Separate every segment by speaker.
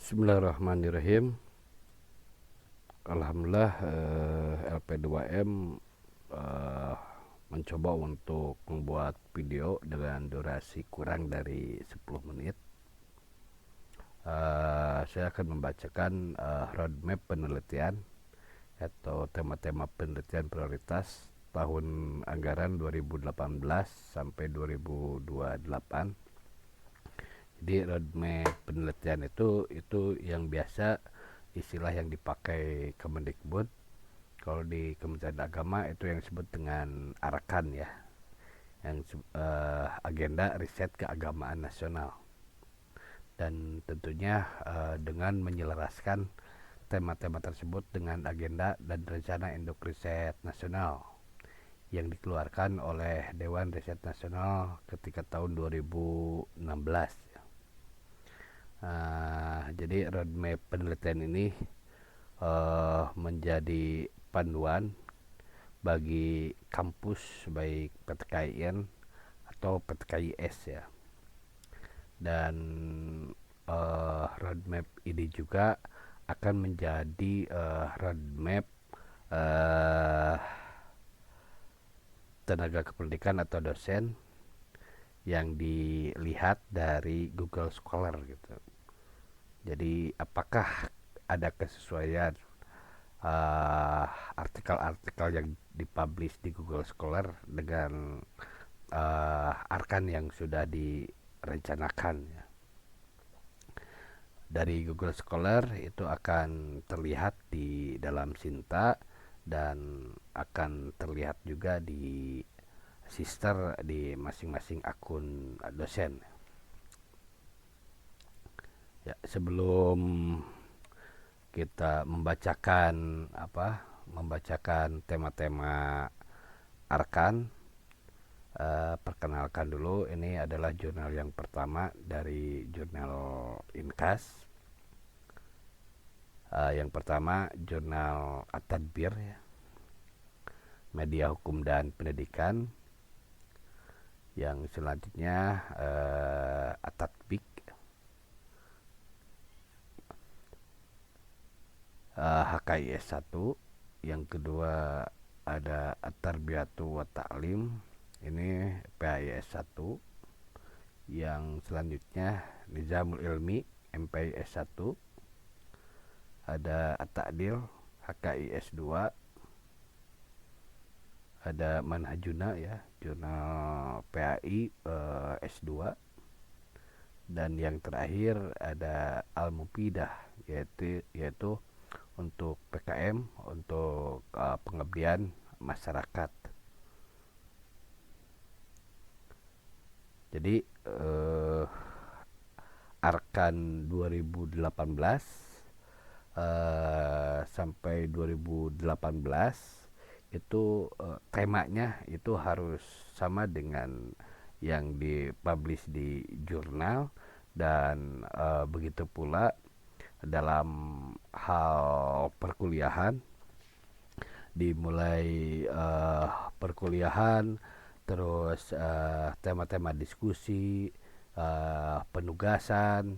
Speaker 1: Bismillahirrahmanirrahim. Alhamdulillah, LP2M mencoba untuk membuat video dengan durasi kurang dari 10 menit. Saya akan membacakan roadmap penelitian atau tema-tema penelitian prioritas tahun anggaran 2018 sampai 2028. Jadi roadmap penelitian itu yang biasa istilah yang dipakai Kemendikbud. Kalau di Kementerian Agama itu yang disebut dengan ARKAN ya, yang agenda riset keagamaan nasional. Dan tentunya dengan menyelaraskan tema-tema tersebut dengan agenda dan rencana induk riset nasional yang dikeluarkan oleh Dewan Riset Nasional ketika tahun 2016. Jadi roadmap penelitian ini menjadi panduan bagi kampus baik PTKIN atau PTKIS ya. Dan roadmap ini juga akan menjadi roadmap tenaga kependidikan atau dosen yang dilihat dari Google Scholar gitu. Jadi apakah ada kesesuaian artikel-artikel yang dipublish di Google Scholar dengan ARKAN yang sudah direncanakan ya. Dari Google Scholar itu akan terlihat di dalam Sinta dan akan terlihat juga di sister di masing-masing akun dosen. Ya, sebelum kita membacakan tema-tema ARKAN, perkenalkan dulu, ini adalah jurnal yang pertama dari jurnal INKAS. Yang pertama jurnal At-Tadbir ya, Media Hukum dan Pendidikan. Yang selanjutnya At-Tatbik, HKIS 1. Yang kedua ada At-Tarbiyatu wa Ta'lim, ini PAIS 1. Yang selanjutnya Nizamul Ilmi, MPIS 1. Ada At-Ta'dil, HKIS 2. Ada Manhajuna ya, jurnal PAI S2. Dan yang terakhir ada Al-Mufidah, yaitu untuk PKM, untuk pengabdian masyarakat. Jadi ARKAN 2018 sampai 2018 itu temanya itu harus sama dengan yang dipublish di jurnal. Dan begitu pula dalam hal perkuliahan, dimulai perkuliahan, terus tema-tema diskusi, penugasan,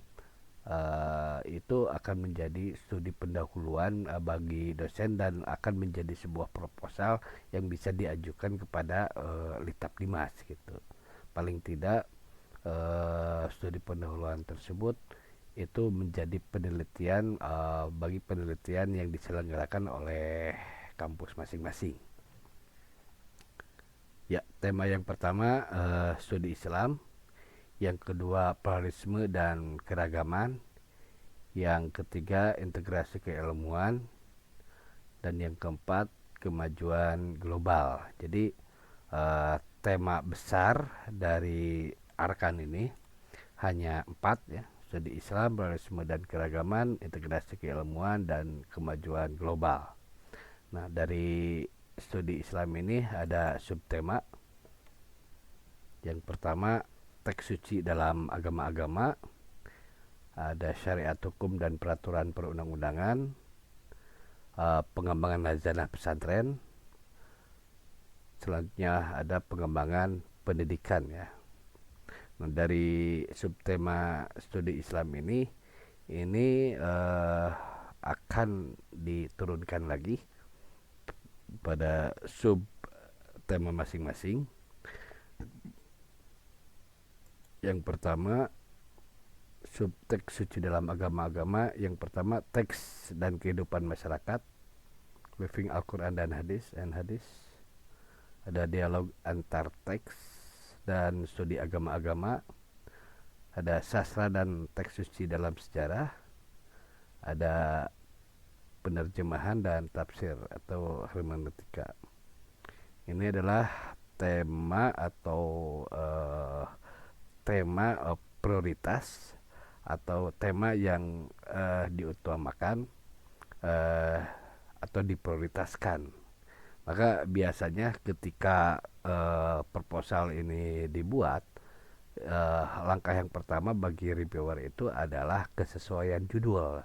Speaker 1: itu akan menjadi studi pendahuluan bagi dosen dan akan menjadi sebuah proposal yang bisa diajukan kepada Litap Dimas gitu. Paling tidak studi pendahuluan tersebut itu menjadi penelitian bagi penelitian yang diselenggarakan oleh kampus masing-masing. Ya, tema yang pertama studi Islam, yang kedua pluralisme dan keragaman, yang ketiga integrasi keilmuan, dan yang keempat kemajuan global. Jadi tema besar dari ARKAN ini hanya 4 ya: studi Islam, pluralisme dan keragaman, integrasi keilmuan, dan kemajuan global. Nah, dari studi Islam ini ada subtema. Yang pertama teks suci dalam agama-agama, ada syariat hukum dan peraturan perundang-undangan, pengembangan hazanah pesantren. Selanjutnya ada pengembangan pendidikan ya. Nah, dari subtema studi Islam ini ini akan diturunkan lagi pada sub tema masing-masing. Yang pertama, subteks suci dalam agama-agama. Yang pertama, teks dan kehidupan masyarakat, living Al-Quran dan hadis. Ada dialog antar teks dan studi agama-agama. Ada sastra dan teks suci dalam sejarah. Ada penerjemahan dan tafsir atau hermeneutika. Ini adalah tema atau prioritas atau tema yang diutamakan atau diprioritaskan. Maka biasanya ketika proposal ini dibuat, langkah yang pertama bagi reviewer itu adalah kesesuaian judul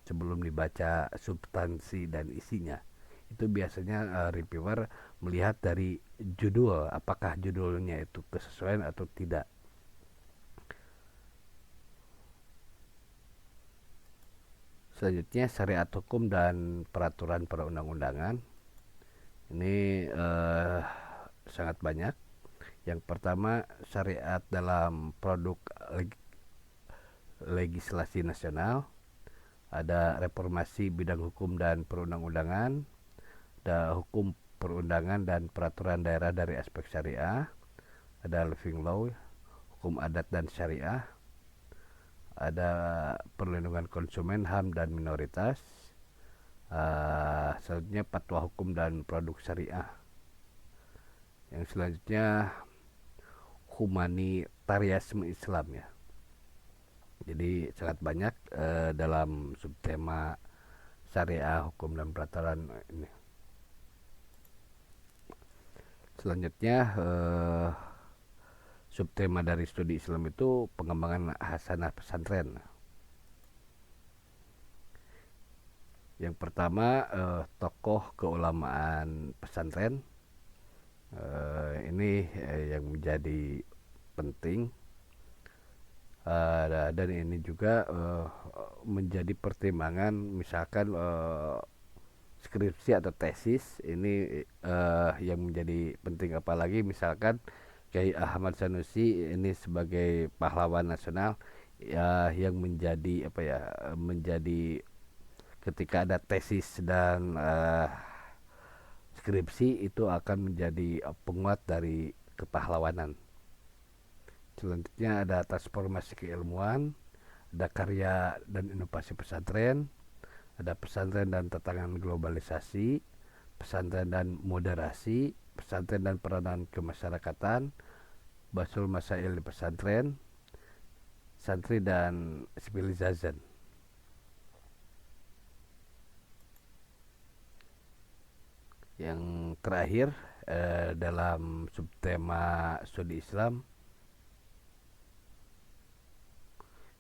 Speaker 1: sebelum dibaca substansi dan isinya. Itu biasanya reviewer melihat dari judul, apakah judulnya itu kesesuaian atau tidak. Selanjutnya, syariat hukum dan peraturan perundang-undangan. Ini sangat banyak. Yang pertama, syariat dalam produk legislasi nasional. Ada reformasi bidang hukum dan perundang-undangan. Ada hukum perundangan dan peraturan daerah dari aspek syariah. Ada living law, hukum adat dan syariah. Ada perlindungan konsumen, HAM dan minoritas. Selanjutnya, fatwa hukum dan produk syariah. Yang selanjutnya, humanitarianisme Islam ya. Jadi sangat banyak dalam subtema syariah, hukum dan peraturan ini. Selanjutnya, subtema dari studi Islam itu pengembangan hasanah pesantren. Yang pertama, tokoh keulamaan pesantren. Ini yang menjadi penting, dan ini juga menjadi pertimbangan misalkan skripsi atau tesis. Ini yang menjadi penting, apalagi misalkan Kiai Ahmad Sanusi ini sebagai pahlawan nasional ya, yang menjadi menjadi ketika ada tesis dan skripsi itu akan menjadi penguat dari kepahlawanan. Selanjutnya ada transformasi keilmuan, ada karya dan inovasi pesantren, ada pesantren dan tantangan globalisasi, pesantren dan moderasi, pesantren dan peranan kemasyarakatan, basul masail di pesantren, santri dan civilization. Yang terakhir dalam subtema studi Islam,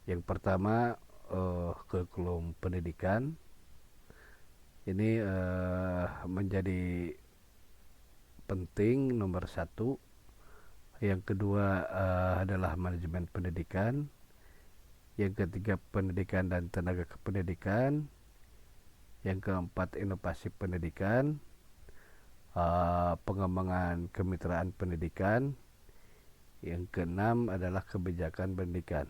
Speaker 1: yang pertama kurikulum pendidikan. Ini menjadi penting nomor satu. Yang kedua adalah manajemen pendidikan. Yang ketiga, pendidikan dan tenaga kependidikan. Yang keempat, inovasi pendidikan, pengembangan kemitraan pendidikan. Yang keenam adalah kebijakan pendidikan.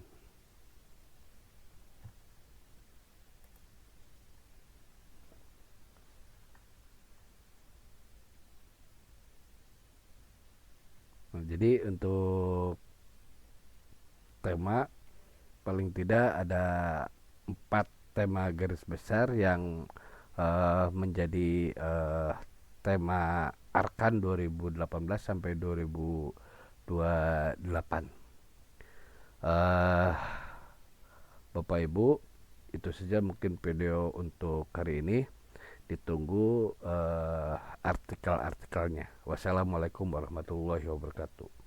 Speaker 1: Jadi untuk tema paling tidak ada 4 tema garis besar yang menjadi tema Arkan 2018 sampai 2028. Bapak Ibu, itu saja mungkin video untuk hari ini. Ditunggu artikel-artikelnya. Wassalamualaikum warahmatullahi wabarakatuh.